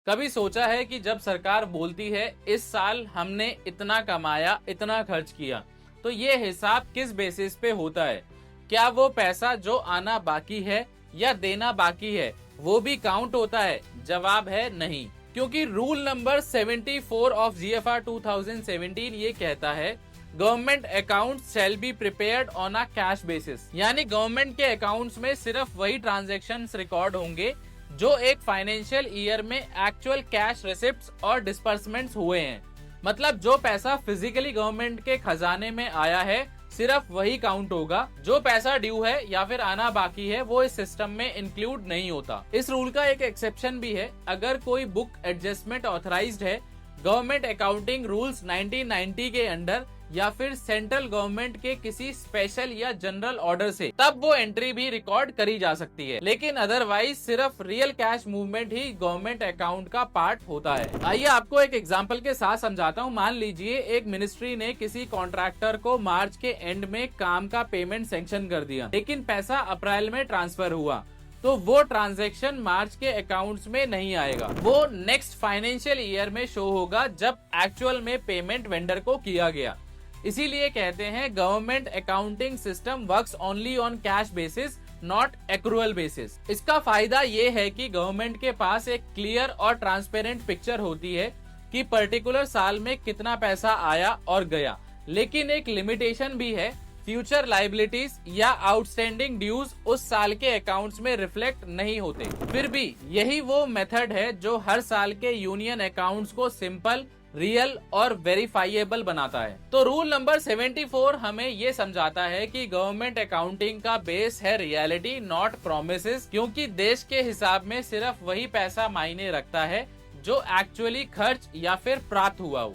कभी सोचा है कि जब सरकार बोलती है इस साल हमने इतना कमाया, इतना खर्च किया, तो ये हिसाब किस बेसिस पे होता है? क्या वो पैसा जो आना बाकी है या देना बाकी है वो भी काउंट होता है? जवाब है नहीं, क्योंकि रूल नंबर 74 ऑफ जीएफआर 2017 ये कहता है government account shall be prepared on a cash basis, यानी गवर्नमेंट के अकाउंट्स में सिर्फ वही ट्रांजैक्शंस रिकॉर्ड होंगे जो एक फाइनेंशियल ईयर में एक्चुअल कैश रिसिप्ट्स और डिस्पर्समेंट्स हुए हैं। मतलब जो पैसा फिजिकली गवर्नमेंट के खजाने में आया है सिर्फ वही काउंट होगा। जो पैसा ड्यू है या फिर आना बाकी है वो इस सिस्टम में इंक्लूड नहीं होता। इस रूल का एक एक्सेप्शन भी है। अगर कोई बुक एडजस्टमेंट ऑथराइज्ड है गवर्नमेंट अकाउंटिंग रूल्स 1990 के अंडर या फिर सेंट्रल गवर्नमेंट के किसी स्पेशल या जनरल ऑर्डर से, तब वो एंट्री भी रिकॉर्ड करी जा सकती है। लेकिन अदरवाइज सिर्फ रियल कैश मूवमेंट ही गवर्नमेंट अकाउंट का पार्ट होता है। आइए आपको एक एग्जांपल के साथ समझाता हूँ। मान लीजिए एक मिनिस्ट्री ने किसी कॉन्ट्रैक्टर को मार्च के एंड में काम का पेमेंट सैंक्शन कर दिया, लेकिन पैसा अप्रैल में ट्रांसफर हुआ, तो वो ट्रांजैक्शन मार्च के अकाउंट्स में नहीं आएगा। वो नेक्स्ट फाइनेंशियल ईयर में शो होगा जब एक्चुअल में पेमेंट वेंडर को किया गया। इसीलिए कहते हैं government accounting system works only on cash basis, not accrual basis. इसका फायदा ये है कि गवर्नमेंट के पास एक क्लियर और ट्रांसपेरेंट पिक्चर होती है कि पर्टिकुलर साल में कितना पैसा आया और गया। लेकिन एक लिमिटेशन भी है, फ्यूचर लाइबिलिटीज या आउटस्टैंडिंग ड्यूज उस साल के अकाउंट्स में रिफ्लेक्ट नहीं होते। फिर भी यही वो मेथड है जो हर साल के यूनियन अकाउंट्स को सिंपल, रियल और वेरीफाइएबल बनाता है। तो रूल नंबर 74 हमें ये समझाता है कि गवर्नमेंट अकाउंटिंग का बेस है रियलिटी, नॉट प्रोमिसेस, क्योंकि देश के हिसाब में सिर्फ वही पैसा मायने रखता है जो एक्चुअली खर्च या फिर प्राप्त हुआ हो।